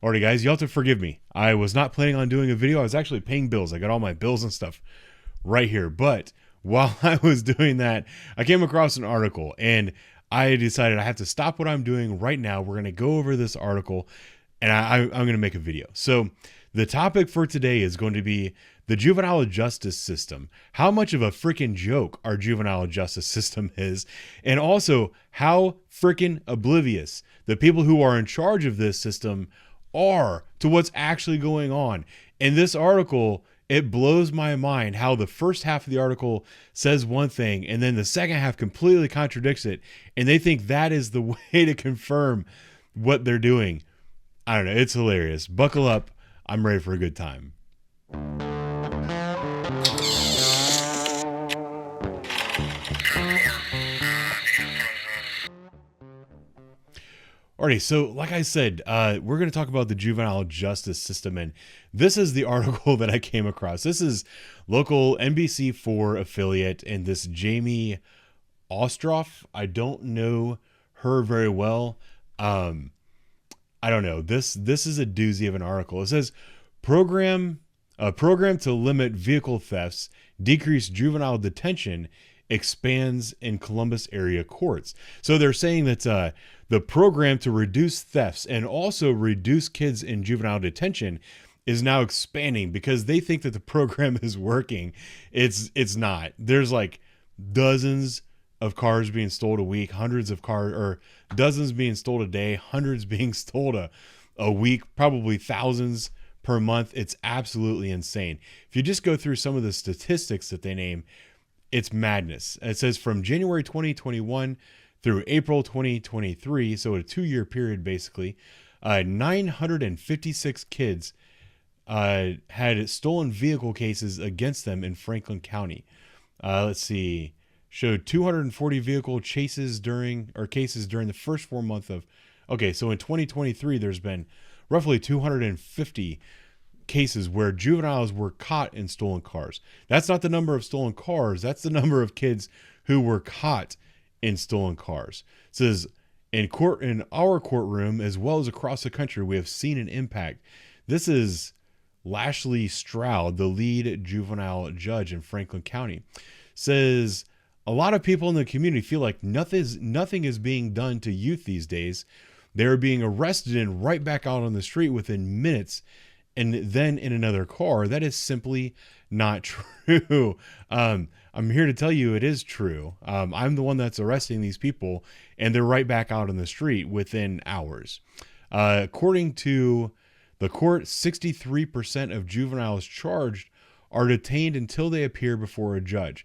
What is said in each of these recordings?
Alrighty, guys, you have to forgive me. I was not planning on doing a video. I was actually paying bills. I got all my bills and stuff right here. But while I was doing that, I came across an article and I decided I have to stop what I'm doing right now. We're going to go over this article and I'm going to make a video. So the topic for today is going to be the juvenile justice system, how much of a freaking joke our juvenile justice system is, and also how freaking oblivious the people who are in charge of this system are to what's actually going on. In this article, it blows my mind how the first half of the article says one thing and then the second half completely contradicts it, and they think that is the way to confirm what they're doing. I don't know. It's hilarious. Buckle up. I'm ready for a good time. Alrighty, so like I said, we're going to talk about the juvenile justice system, and this is the article that I came across. This is local NBC4 affiliate, and this Jamie Ostroff. I don't know her very well. I don't know. This is a doozy of an article. It says program to limit vehicle thefts, decrease juvenile detention, expands in Columbus area courts. So they're saying that the program to reduce thefts and also reduce kids in juvenile detention is now expanding because they think that the program is working. It's not. There's like dozens of cars being stolen a week, hundreds of cars, or dozens being stolen a day, hundreds being stolen a week, probably thousands per month. It's absolutely insane. If you just go through some of the statistics that they name, it's madness. It says from January 2021 through April 2023, so a 2-year period basically, 956 kids had stolen vehicle cases against them in Franklin County. Let's see, showed 240 vehicle cases during the first 4 months of. Okay, so in 2023, there's been roughly 250 cases where juveniles were caught in stolen cars. That's not the number of stolen cars. That's the number of kids who were caught in stolen cars. It says in our courtroom, as well as across the country, we have seen an impact. This is Lashley Stroud, the lead juvenile judge in Franklin County, says a lot of people in the community feel like nothing is being done to youth these days. They're being arrested and right back out on the street within minutes and then in another car. That is simply not true. I'm here to tell you it is true. I'm the one that's arresting these people, and they're right back out on the street within hours. According to the court, 63% of juveniles charged are detained until they appear before a judge.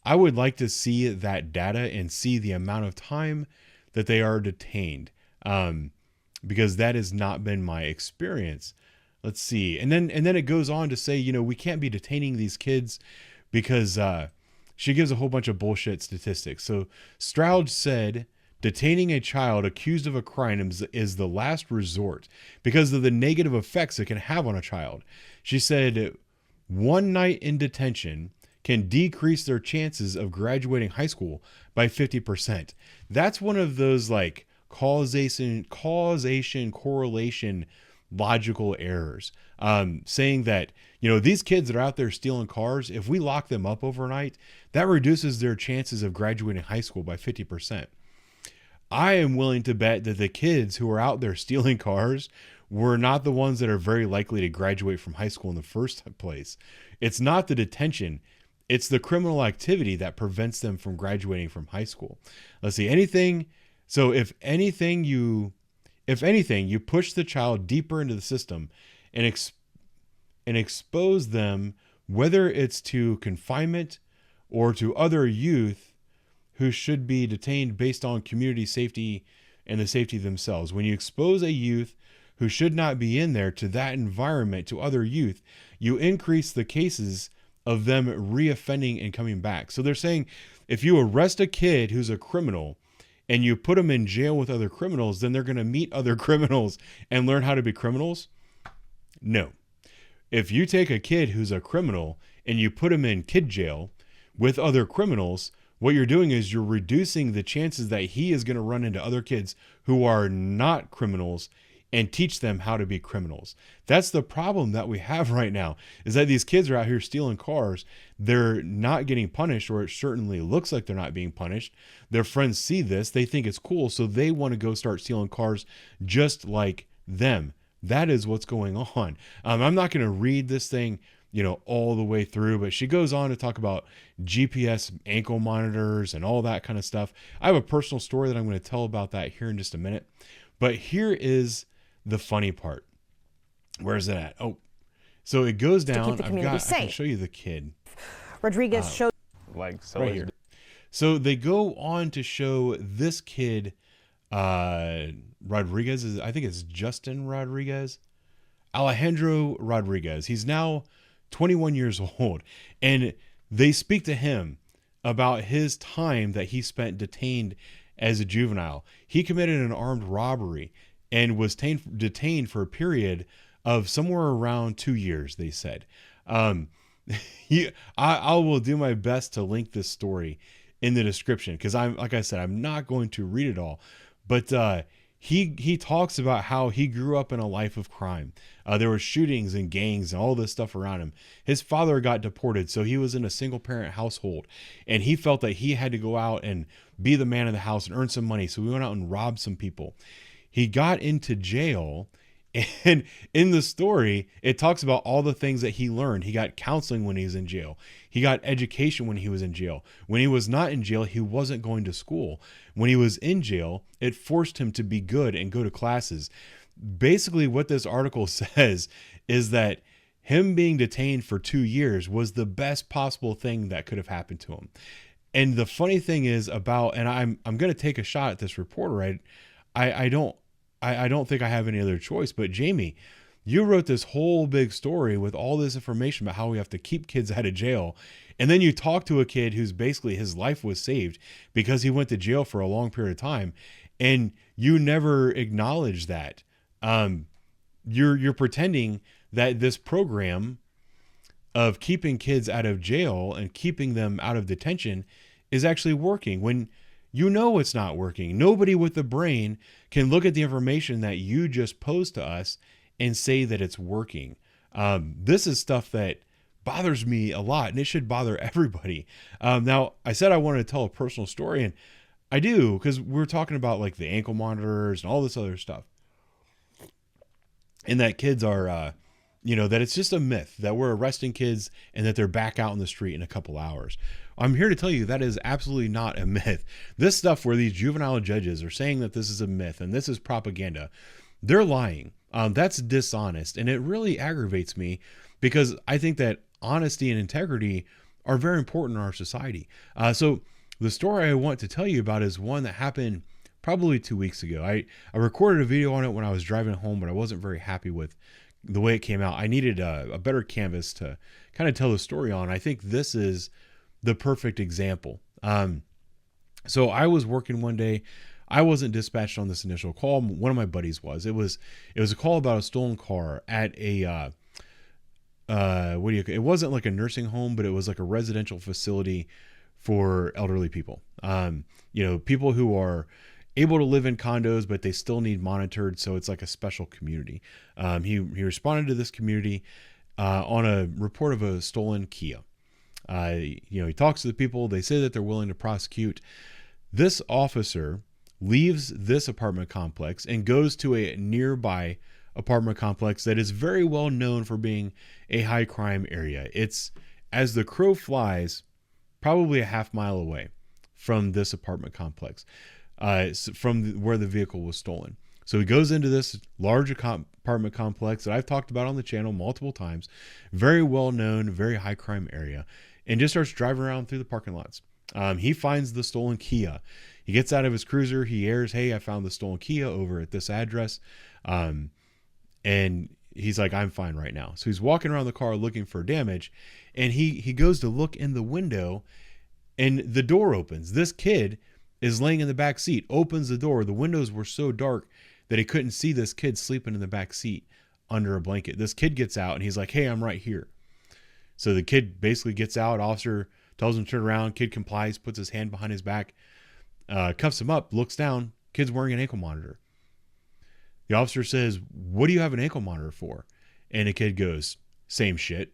I would like to see that data and see the amount of time that they are detained, because that has not been my experience. Let's see. And then it goes on to say, we can't be detaining these kids because she gives a whole bunch of bullshit statistics. So Stroud said detaining a child accused of a crime is the last resort because of the negative effects it can have on a child. She said one night in detention can decrease their chances of graduating high school by 50%. That's one of those like causation, correlation, logical errors, saying that, these kids that are out there stealing cars, if we lock them up overnight, that reduces their chances of graduating high school by 50%. I am willing to bet that the kids who are out there stealing cars were not the ones that are very likely to graduate from high school in the first place. It's not the detention. It's the criminal activity that prevents them from graduating from high school. Let's see, so if anything, you push the child deeper into the system and expose them, whether it's to confinement or to other youth who should be detained based on community safety and the safety themselves. When you expose a youth who should not be in there to that environment, to other youth, you increase the cases of them reoffending and coming back. So they're saying if you arrest a kid who's a criminal and you put them in jail with other criminals, then they're going to meet other criminals and learn how to be criminals? No. If you take a kid who's a criminal and you put him in kid jail with other criminals, what you're doing is you're reducing the chances that he is going to run into other kids who are not criminals and teach them how to be criminals. That's the problem that we have right now, is that these kids are out here stealing cars. They're not getting punished, or it certainly looks like they're not being punished. Their friends see this, they think it's cool, so they want to go start stealing cars just like them. That is what's going on. I'm not going to read this thing, all the way through, but she goes on to talk about GPS ankle monitors and all that kind of stuff. I have a personal story that I'm going to tell about that here in just a minute. But here is the funny part. Where is it at? Oh, so it goes down. I can show you the kid. Rodriguez showed right here. So they go on to show this kid, Rodriguez. I think it's Justin Rodriguez. Alejandro Rodriguez. He's now 21 years old. And they speak to him about his time that he spent detained as a juvenile. He committed an armed robbery and was detained for a period of somewhere around 2 years, they said. I will do my best to link this story in the description, because like I said, I'm not going to read it all. But he talks about how he grew up in a life of crime. There were shootings and gangs and all this stuff around him. His father got deported, so he was in a single parent household, and he felt that he had to go out and be the man of the house and earn some money. So he went out and robbed some people. He got into jail, and in the story, it talks about all the things that he learned. He got counseling when he was in jail. He got education when he was in jail. When he was not in jail, he wasn't going to school. When he was in jail, it forced him to be good and go to classes. Basically, what this article says is that him being detained for 2 years was the best possible thing that could have happened to him. And the funny thing is about, and I'm going to take a shot at this reporter. I don't think I have any other choice. But Jamie, you wrote this whole big story with all this information about how we have to keep kids out of jail. And then you talk to a kid who's basically, his life was saved because he went to jail for a long period of time. And you never acknowledge that. You're pretending that this program of keeping kids out of jail and keeping them out of detention is actually working, when you know it's not working. Nobody with the brain can look at the information that you just posed to us and say that it's working. This is stuff that bothers me a lot, and it should bother everybody. Now, I said I wanted to tell a personal story, and I do, because we're talking about like the ankle monitors and all this other stuff. And that kids are, that it's just a myth that we're arresting kids and that they're back out in the street in a couple hours. I'm here to tell you that is absolutely not a myth. This stuff where these juvenile judges are saying that this is a myth and this is propaganda, they're lying. That's dishonest. And it really aggravates me, because I think that honesty and integrity are very important in our society. So the story I want to tell you about is one that happened probably 2 weeks ago. I recorded a video on it when I was driving home, but I wasn't very happy with the way it came out. I needed a better canvas to kind of tell the story on. I think this is the perfect example. So I was working one day. I wasn't dispatched on this initial call. One of my buddies was. It was a call about a stolen car at a it wasn't like a nursing home, but it was like a residential facility for elderly people. People who are able to live in condos, but they still need monitored. So it's like a special community. He responded to this community on a report of a stolen Kia. He talks to the people. They say that they're willing to prosecute. This officer leaves this apartment complex and goes to a nearby apartment complex that is very well known for being a high crime area. It's, as the crow flies, probably a half mile away from this apartment complex, from where the vehicle was stolen. So he goes into this large apartment complex that I've talked about on the channel multiple times, very well known, very high crime area, and just starts driving around through the parking lots. He finds the stolen Kia. He gets out of his cruiser. He airs, "Hey, I found the stolen Kia over at this address." And he's like, "I'm fine right now." So he's walking around the car looking for damage, and he goes to look in the window, and the door opens. This kid is laying in the back seat, opens the door. The windows were so dark that he couldn't see this kid sleeping in the back seat under a blanket. This kid gets out and he's like, "Hey, I'm right here." So the kid basically gets out. Officer tells him to turn around. Kid complies, puts his hand behind his back, cuffs him up, looks down. Kid's wearing an ankle monitor. The officer says, "What do you have an ankle monitor for?" And the kid goes, "Same shit."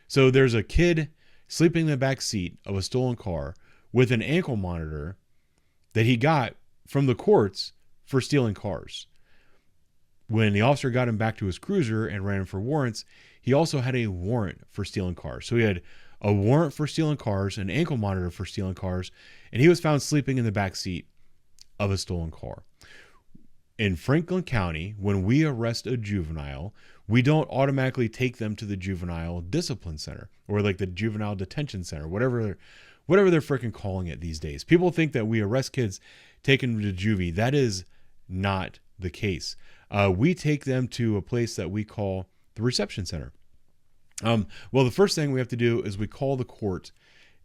So there's a kid sleeping in the back seat of a stolen car with an ankle monitor that he got from the courts for stealing cars. When the officer got him back to his cruiser and ran him for warrants, he also had a warrant for stealing cars. So he had a warrant for stealing cars, an ankle monitor for stealing cars, and he was found sleeping in the back seat of a stolen car. In Franklin County, when we arrest a juvenile, we don't automatically take them to the juvenile discipline center or like the juvenile detention center, whatever they're freaking calling it these days. People think that we arrest kids, take them to juvie. That is not the case. We take them to a place that we call the reception center. Well, the first thing we have to do is we call the court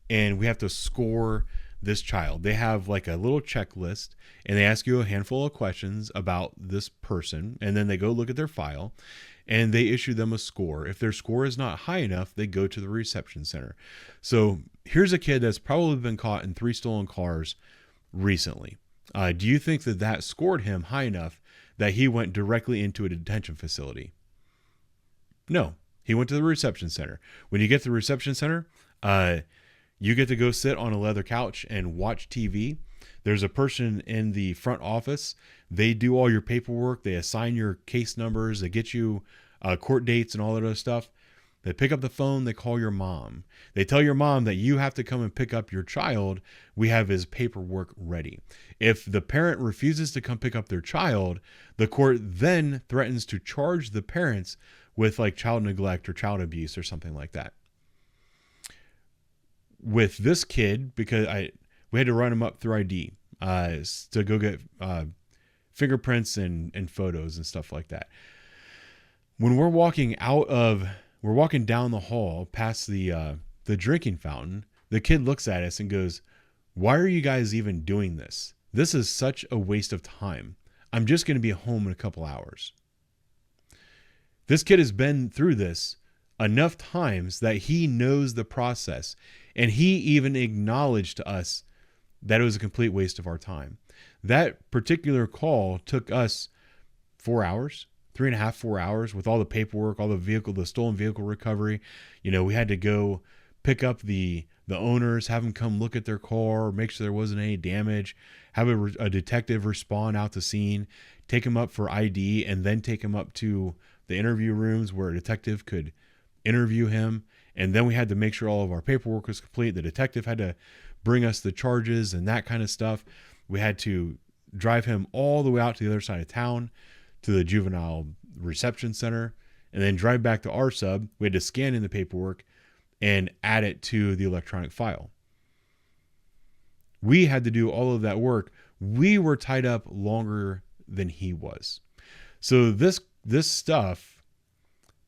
and we have to score this child. They have like a little checklist and they ask you a handful of questions about this person, and then they go look at their file and they issue them a score. If their score is not high enough, they go to the reception center. So here's a kid that's probably been caught in 3 stolen cars recently. Do you think that that scored him high enough that he went directly into a detention facility? No, he went to the reception center. When you get to the reception center, you get to go sit on a leather couch and watch TV. There's a person in the front office. They do all your paperwork. They assign your case numbers. They get you court dates and all that other stuff. They pick up the phone. They call your mom. They tell your mom that you have to come and pick up your child. We have his paperwork ready. If the parent refuses to come pick up their child, the court then threatens to charge the parents with like child neglect or child abuse or something like that. With this kid, because we had to run him up through ID to go get fingerprints and photos and stuff like that. When we're walking down the hall past the drinking fountain, the kid looks at us and goes, "Why are you guys even doing this? This is such a waste of time. I'm just going to be home in a couple hours." This kid has been through this enough times that he knows the process, and he even acknowledged to us that it was a complete waste of our time. That particular call took us 4 hours, 3.5, 4 hours with all the paperwork, all the stolen vehicle recovery. We had to go pick up the owners, have them come look at their car, make sure there wasn't any damage, have a detective respond out to scene, take him up for ID, and then take him up to the interview rooms where a detective could interview him. And then we had to make sure all of our paperwork was complete. The detective had to bring us the charges and that kind of stuff. We had to drive him all the way out to the other side of town to the juvenile reception center and then drive back to our sub. We had to scan in the paperwork and add it to the electronic file. We had to do all of that work. We were tied up longer than he was. So this stuff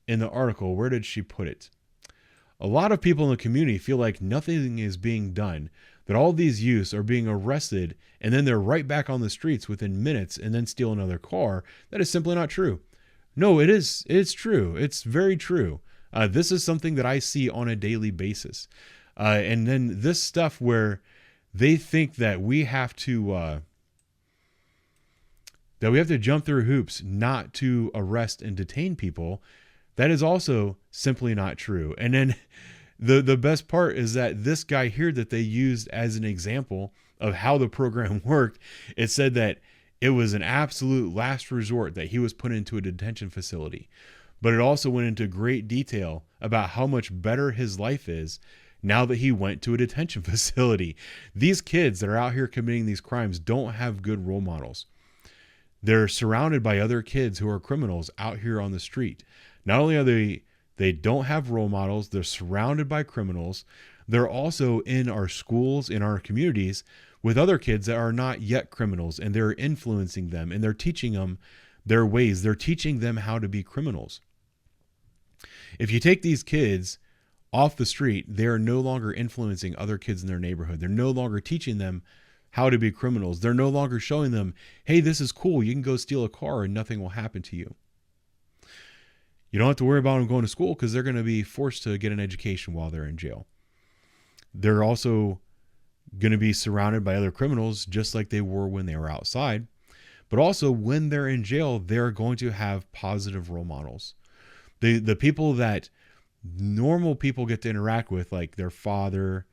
in the article, where did she put it? A lot of people in the community feel like nothing is being done, that all these youths are being arrested and then they're right back on the streets within minutes and then steal another car. That is simply not true. No, it is. It's true. It's very true. This is something that I see on a daily basis. And then this stuff where they think that we have to jump through hoops not to arrest and detain people. That is also simply not true. And then the best part is that this guy here that they used as an example of how the program worked, it said that it was an absolute last resort that he was put into a detention facility. But it also went into great detail about how much better his life is now that he went to a detention facility. These kids that are out here committing these crimes don't have good role models. They're surrounded by other kids who are criminals out here on the street. Not only are they don't have role models, they're surrounded by criminals. They're also in our schools, in our communities, with other kids that are not yet criminals, and they're influencing them and they're teaching them their ways. They're teaching them how to be criminals. If you take these kids off the street, they are no longer influencing other kids in their neighborhood. They're no longer teaching them how to be criminals. They're no longer showing them, hey, this is cool. You can go steal a car and nothing will happen to you. You don't have to worry about them going to school because they're going to be forced to get an education while they're in jail. They're also going to be surrounded by other criminals just like they were when they were outside. But also when they're in jail, they're going to have positive role models. The people that normal people get to interact with, like their father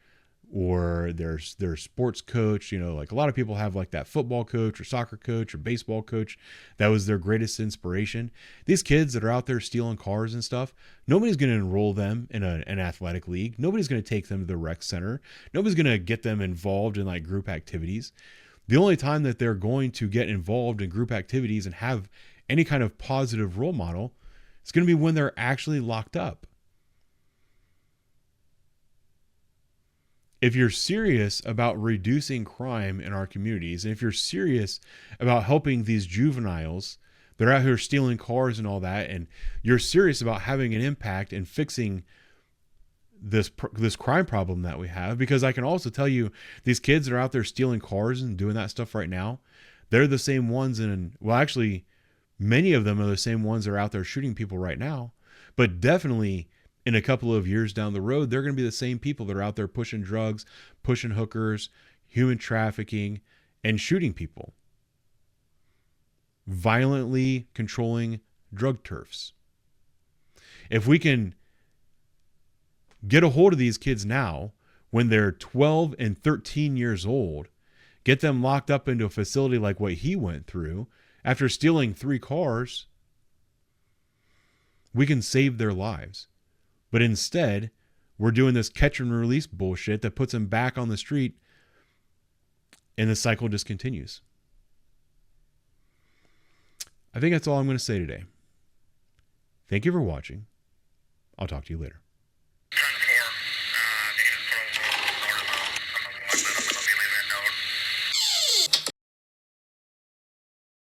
or their sports coach, you know, like a lot of people have like that football coach or soccer coach or baseball coach that was their greatest inspiration. These kids that are out there stealing cars and stuff, nobody's going to enroll them in an athletic league. Nobody's going to take them to the rec center. Nobody's going to get them involved in like group activities. The only time that they're going to get involved in group activities and have any kind of positive role model is going to be when they're actually locked up. If you're serious about reducing crime in our communities, and if you're serious about helping these juveniles that are out here stealing cars and all that, and you're serious about having an impact and fixing this crime problem that we have, because I can also tell you these kids that are out there stealing cars and doing that stuff right now, they're the same ones, and well, actually, many of them are the same ones that are out there shooting people right now, but definitely in a couple of years down the road, they're going to be the same people that are out there pushing drugs, pushing hookers, human trafficking, and shooting people. Violently controlling drug turfs. If we can get a hold of these kids now, when they're 12 and 13 years old, get them locked up into a facility like what he went through after stealing 3 cars, we can save their lives. But instead, we're doing this catch and release bullshit that puts them back on the street, and the cycle just continues. I think that's all I'm going to say today. Thank you for watching. I'll talk to you later.